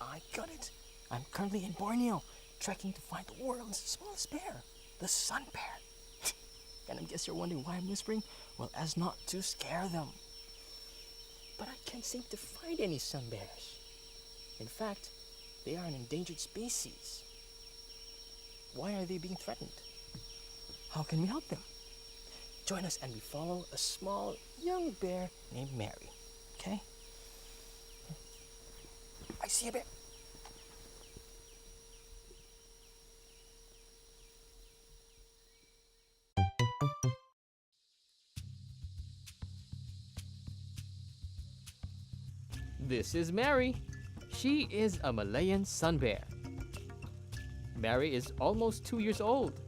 I got it. I'm currently in Borneo, trekking to find the world's smallest bear, the sun bear. And I guess you're wondering why I'm whispering? Well, as not to scare them. But I can't seem to find any sun bears. In fact, they are an endangered species. Why are they being threatened? How can we help them? Join us and we follow a small young bear named Mary. Okay? I see a bear. This is Mary. She is a Malayan sun bear. Mary is almost 2 years old,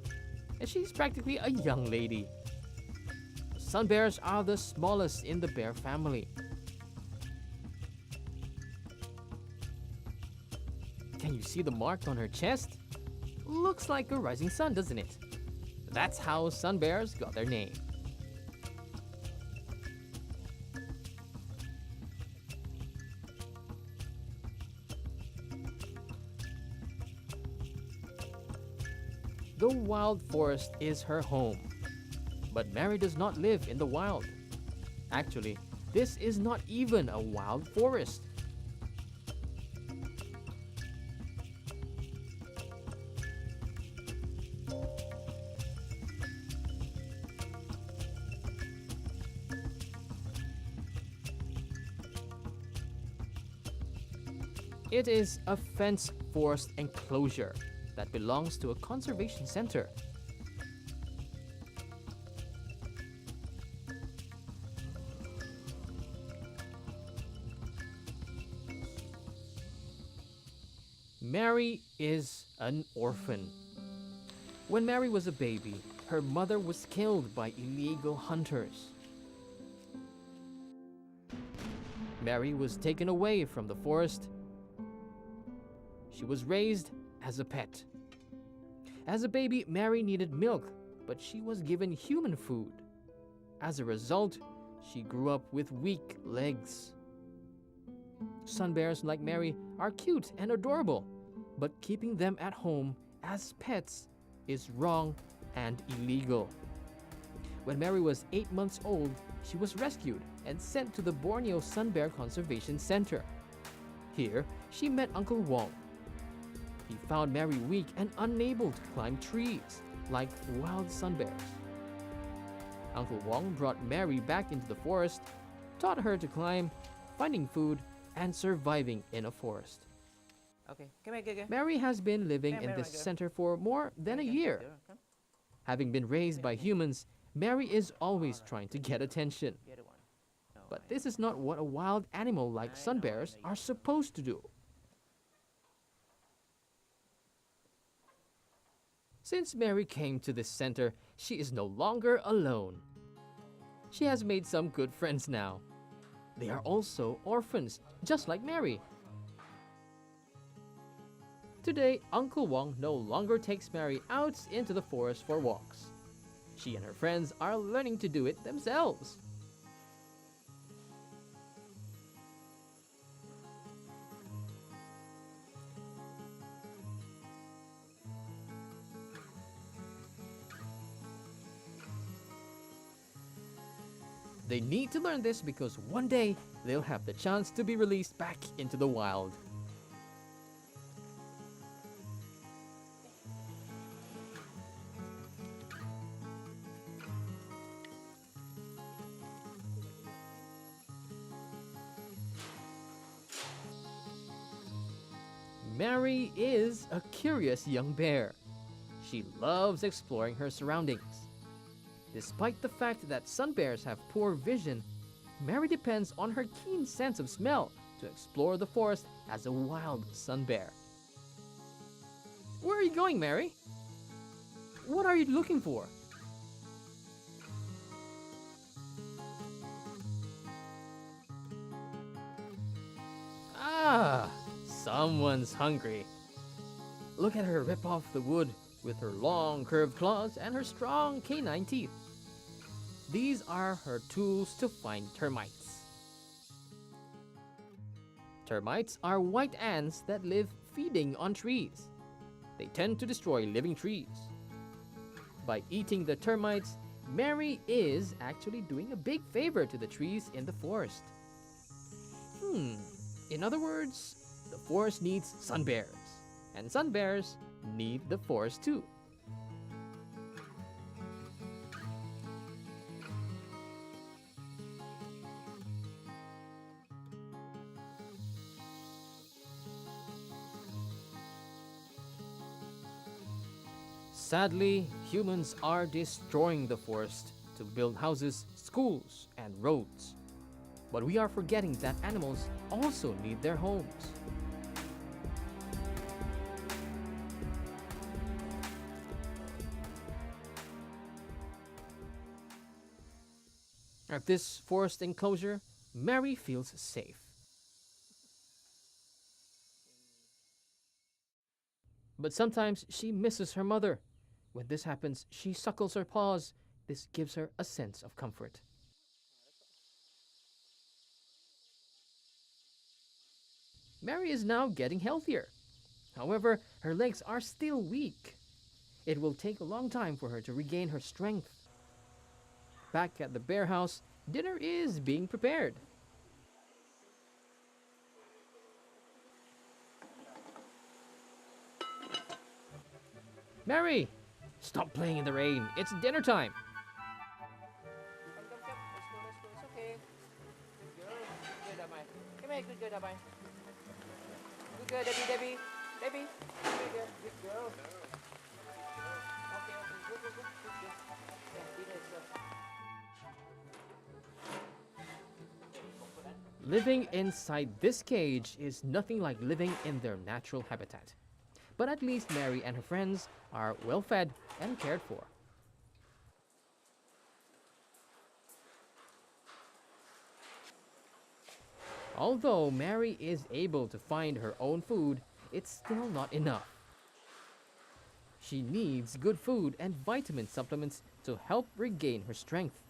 and she's practically a young lady. Sun bears are the smallest in the bear family. Can you see the mark on her chest? Looks like a rising sun, doesn't it? That's how sun bears got their name. The wild forest is her home. But Mary does not live in the wild. Actually, this is not even a wild forest. It is a fenced forest enclosure that belongs to a conservation center. Mary is an orphan. When Mary was a baby, her mother was killed by illegal hunters. Mary was taken away from the forest. She was raised as a pet. As a baby, Mary needed milk, but she was given human food. As a result, she grew up with weak legs. Sun bears like Mary are cute and adorable, but keeping them at home as pets is wrong and illegal. When Mary was 8 months old, she was rescued and sent to the Borneo Sun Bear Conservation Center. Here, she met Uncle Wong. He found Mary weak and unable to climb trees, like wild sun bears. Uncle Wong brought Mary back into the forest, taught her to climb, finding food, and surviving in a forest. Okay, come here, go. Mary has been living in this center for more than a year. Having been raised by humans, Mary is always trying to get attention. But this is not what a wild animal like sun bears are supposed to do. Since Mary came to this center, she is no longer alone. She has made some good friends now. They are also orphans, just like Mary. Today, Uncle Wong no longer takes Mary out into the forest for walks. She and her friends are learning to do it themselves. They need to learn this because one day they'll have the chance to be released back into the wild. Mary is a curious young bear. She loves exploring her surroundings. Despite the fact that sun bears have poor vision, Mary depends on her keen sense of smell to explore the forest as a wild sun bear. Where are you going, Mary? What are you looking for? Ah, someone's hungry. Look at her rip off the wood with her long curved claws and her strong canine teeth. These are her tools to find termites. Termites are white ants that live feeding on trees. They tend to destroy living trees. By eating the termites, Mary is actually doing a big favor to the trees in the forest. In other words, the forest needs sun bears, and sun bears need the forest too. Sadly, humans are destroying the forest to build houses, schools, and roads. But we are forgetting that animals also need their homes. At this forest enclosure, Mary feels safe. But sometimes she misses her mother. When this happens, she suckles her paws. This gives her a sense of comfort. Mary is now getting healthier. However, her legs are still weak. It will take a long time for her to regain her strength. Back at the bear house, dinner is being prepared. Mary, stop playing in the rain. It's dinner time. Come, let's go. It's okay. Good girl. Good girl, Damai. Come here, good girl, Damai. Good girl, Debbie. Good girl. Okay. Good girl. Yeah, dinner is done. Living inside this cage is nothing like living in their natural habitat. But at least Mary and her friends are well fed and cared for. Although Mary is able to find her own food, it's still not enough. She needs good food and vitamin supplements to help regain her strength.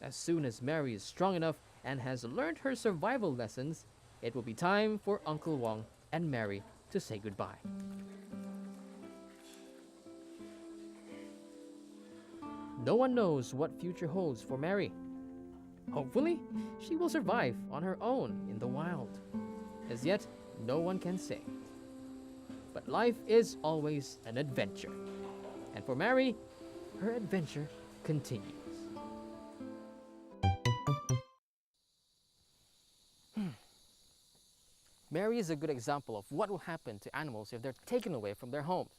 As soon as Mary is strong enough and has learned her survival lessons, it will be time for Uncle Wong and Mary to say goodbye. No one knows what future holds for Mary. Hopefully, she will survive on her own in the wild. As yet, no one can say. But life is always an adventure. And for Mary, her adventure continues. Mary is a good example of what will happen to animals if they're taken away from their homes.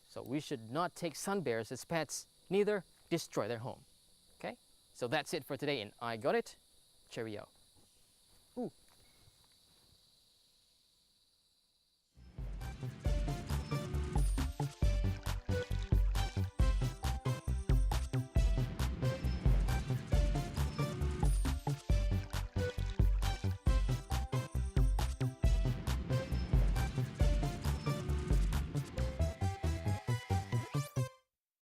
So we should not take sun bears as pets, neither destroy their home. Okay? So that's it for today in I Got It. Cheerio.